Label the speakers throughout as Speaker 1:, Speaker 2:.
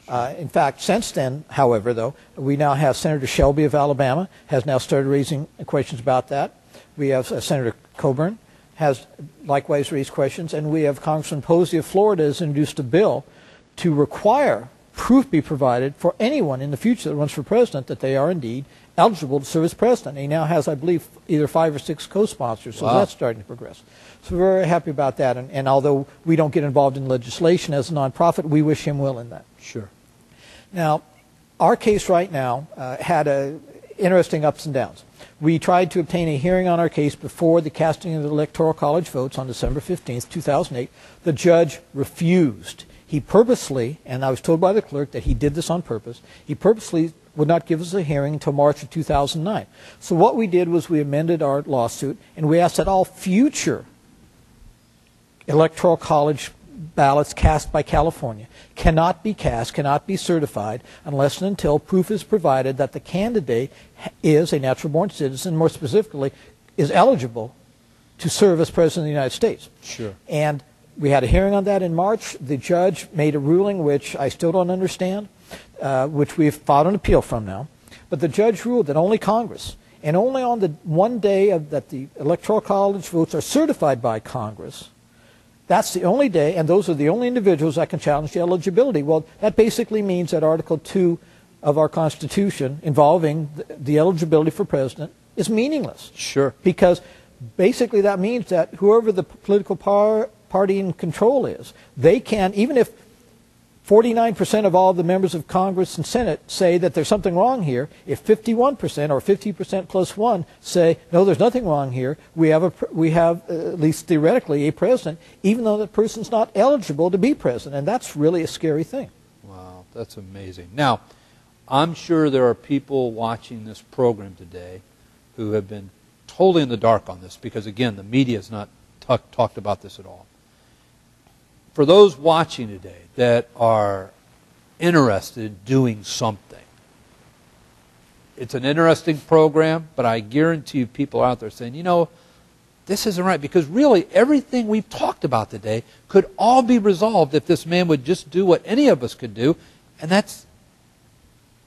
Speaker 1: In fact, since then, however, though, we now have Senator Shelby of Alabama has now started raising questions about that. We have Senator Coburn has likewise raised questions, and we have Congressman Posey of Florida has introduced a bill to require proof be provided for anyone in the future that runs for president that they are indeed eligible to serve as president. He now has, I believe, either 5 or 6 co-sponsors, so that's starting to progress. So we're very happy about that, and although we don't get involved in legislation as a nonprofit, we wish him well in that.
Speaker 2: Sure.
Speaker 1: Now, our case right now had interesting ups and downs. We tried to obtain a hearing on our case before the casting of the Electoral College votes on December 15th, 2008. The judge refused. He purposely, and I was told by the clerk that he did this on purpose, he purposely would not give us a hearing until March of 2009. So what we did was we amended our lawsuit, and we asked that all future Electoral College ballots cast by California cannot be cast, cannot be certified, unless and until proof is provided that the candidate is a natural-born citizen, more specifically, is eligible to serve as President of the United States.
Speaker 2: Sure.
Speaker 1: And we had a hearing on that in March. The judge made a ruling which I still don't understand, which we've filed an appeal from now. But the judge ruled that only Congress, and only on the one day that the Electoral College votes are certified by Congress, that's the only day, and those are the only individuals that can challenge the eligibility. Well, that basically means that Article 2 of our Constitution involving the eligibility for president is meaningless.
Speaker 2: Sure.
Speaker 1: Because basically that means that whoever the political party in control is, they can, even if 49% of all the members of Congress and Senate say that there's something wrong here, if 51% or 50% plus 1 say, no, there's nothing wrong here, we have, at least theoretically, a president, even though the person's not eligible to be president. And that's really a scary thing.
Speaker 2: Wow, that's amazing. Now, I'm sure there are people watching this program today who have been totally in the dark on this because, again, the media has not talked about this at all. For those watching today that are interested in doing something, it's an interesting program, but I guarantee you people out there saying, you know, this isn't right, because really everything we've talked about today could all be resolved if this man would just do what any of us could do, and that's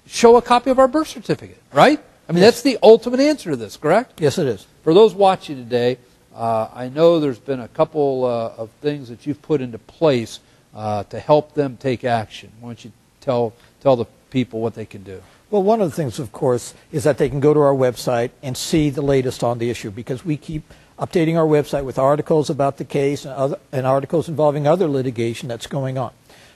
Speaker 2: show a copy of our birth certificate, right? I mean, that's the ultimate answer to this, correct?
Speaker 1: Yes, it is.
Speaker 2: For those watching today, I know there's been a couple of things that you've put into place to help them take action. Why don't you tell the people what they can do?
Speaker 1: Well, one of the things, of course, is that they can go to our website and see the latest on the issue, because we keep updating our website with articles about the case and articles involving other litigation that's going on.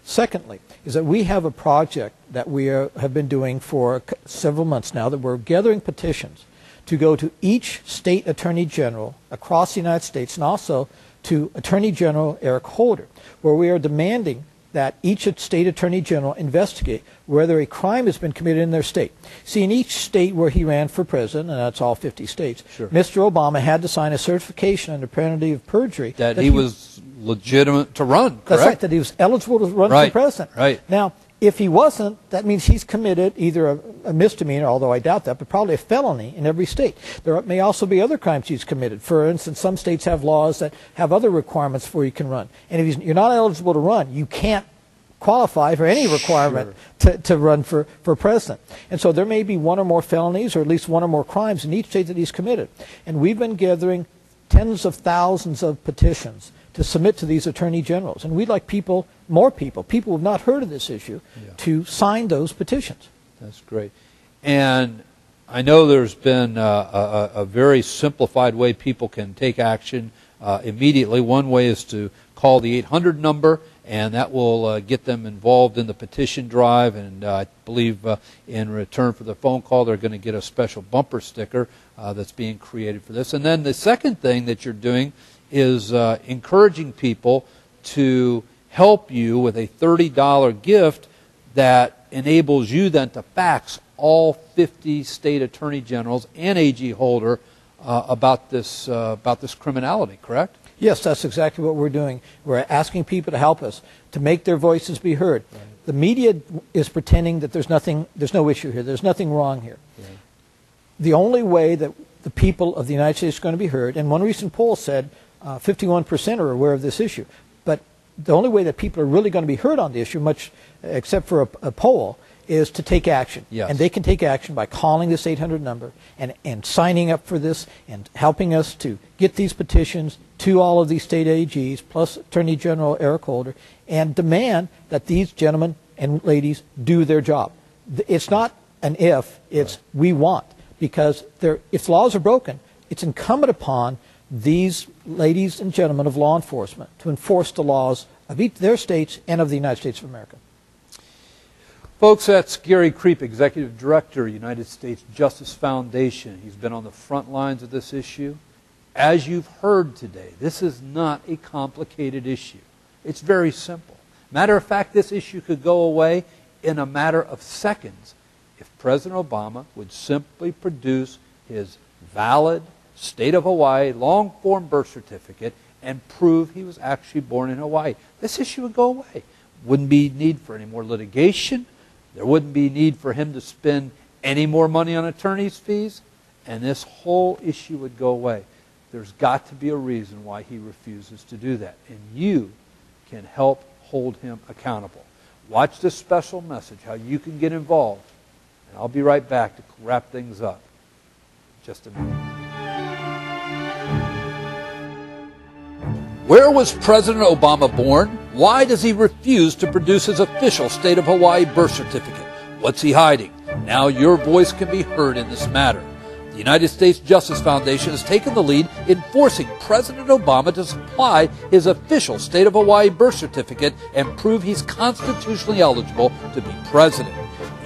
Speaker 1: Secondly, is that we have a project that we have been doing for several months now, that we're gathering petitions to go to each state attorney general across the United States, and also to Attorney General Eric Holder, where we are demanding that each state attorney general investigate whether a crime has been committed in their state. See, in each state where he ran for president, and that's all 50 states,
Speaker 2: sure,
Speaker 1: Mr. Obama had to sign a certification under penalty of perjury
Speaker 2: that he was legitimate to run, correct?
Speaker 1: That's right, that he was eligible to run for president.
Speaker 2: Right.
Speaker 1: Now, if he wasn't, that means he's committed either a misdemeanor, although I doubt that, but probably a felony in every state. There may also be other crimes he's committed. For instance, some states have laws that have other requirements before you can run. And if you're not eligible to run, you can't qualify for any requirement to run for president. And so there may be one or more felonies, or at least one or more crimes in each state that he's committed. And we've been gathering tens of thousands of petitions to submit to these attorney generals. And we'd like more people who have not heard of this issue, to sign those petitions.
Speaker 2: That's great. And I know there's been a very simplified way people can take action immediately. One way is to call the 800 number, and that will get them involved in the petition drive. And I believe in return for the phone call, they're going to get a special bumper sticker that's being created for this. And then the second thing that you're doing is encouraging people to help you with a $30 gift that enables you then to fax all 50 state attorney generals and AG Holder about this criminality, correct?
Speaker 1: Yes, that's exactly what we're doing. We're asking people to help us, to make their voices be heard. Right. The media is pretending that there's no issue here, there's nothing wrong here. Right. The only way that the people of the United States are going to be heard, and one recent poll said 51% are aware of this issue, but the only way that people are really going to be heard on the issue, much except for a poll, is to take action.
Speaker 2: Yes.
Speaker 1: And they can take action by calling this 800 number and signing up for this and helping us to get these petitions to all of these state AGs, plus Attorney General Eric Holder, and demand that these gentlemen and ladies do their job. It's not an if, it's we want. Because if laws are broken, it's incumbent upon these ladies and gentlemen of law enforcement to enforce the laws of their states and of the United States of America.
Speaker 2: Folks, that's Gary Creep, Executive Director, United States Justice Foundation. He's been on the front lines of this issue. As you've heard today, this is not a complicated issue. It's very simple. Matter of fact, this issue could go away in a matter of seconds if President Obama would simply produce his valid State of Hawaii long-form birth certificate and prove he was actually born in Hawaii. This issue would go away. Wouldn't be need for any more litigation. There wouldn't be need for him to spend any more money on attorney's fees, and this whole issue would go away. There's got to be a reason why he refuses to do that, and you can help hold him accountable. Watch this special message, how you can get involved, and I'll be right back to wrap things up in just a minute. Where was President Obama born? Why does he refuse to produce his official State of Hawaii birth certificate? What's he hiding? Now your voice can be heard in this matter. The United States Justice Foundation has taken the lead in forcing President Obama to supply his official State of Hawaii birth certificate and prove he's constitutionally eligible to be president.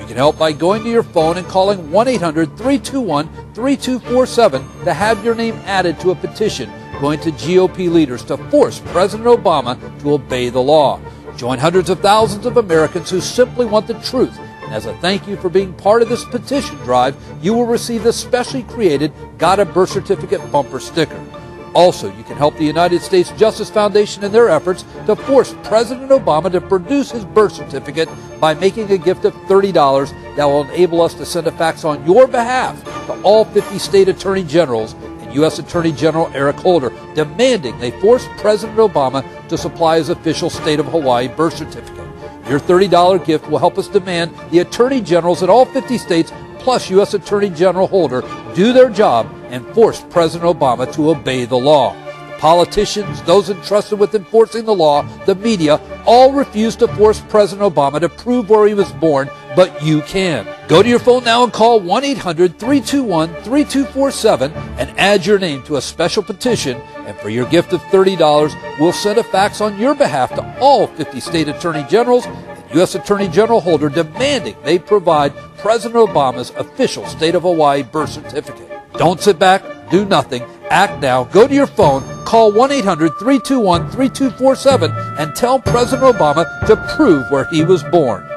Speaker 2: You can help by going to your phone and calling 1-800-321-3247 to have your name added to a petition going to GOP leaders to force President Obama to obey the law. Join hundreds of thousands of Americans who simply want the truth. And as a thank you for being part of this petition drive, you will receive the specially created Got a Birth Certificate bumper sticker. Also, you can help the United States Justice Foundation in their efforts to force President Obama to produce his birth certificate by making a gift of $30 that will enable us to send a fax on your behalf to all 50 state attorney generals and U.S. Attorney General Eric Holder, demanding they force President Obama to supply his official State of Hawaii birth certificate. Your $30 gift will help us demand the attorney generals in all 50 states plus U.S. Attorney General Holder do their job and force President Obama to obey the law. The politicians, those entrusted with enforcing the law, the media, all refuse to force President Obama to prove where he was born, but you can. Go to your phone now and call 1-800-321-3247 and add your name to a special petition, and for your gift of $30, we'll send a fax on your behalf to all 50 state attorney generals and U.S. Attorney General Holder demanding they provide President Obama's official State of Hawaii birth certificate. Don't sit back, do nothing, act now. Go to your phone, call 1-800-321-3247 and tell President Obama to prove where he was born.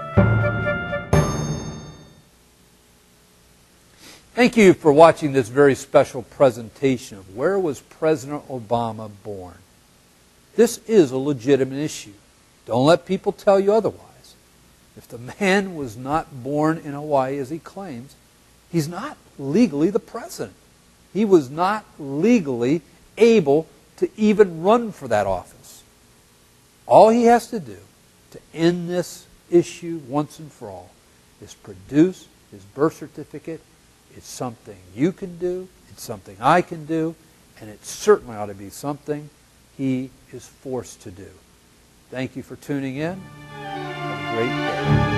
Speaker 2: Thank you for watching this very special presentation of where was President Obama born. This is a legitimate issue. Don't let people tell you otherwise. If the man was not born in Hawaii as he claims, he's not legally the president. He was not legally able to even run for that office. All he has to do to end this issue once and for all is produce his birth certificate. It's something you can do, it's something I can do, and it certainly ought to be something he is forced to do. Thank you for tuning in. Have a great day.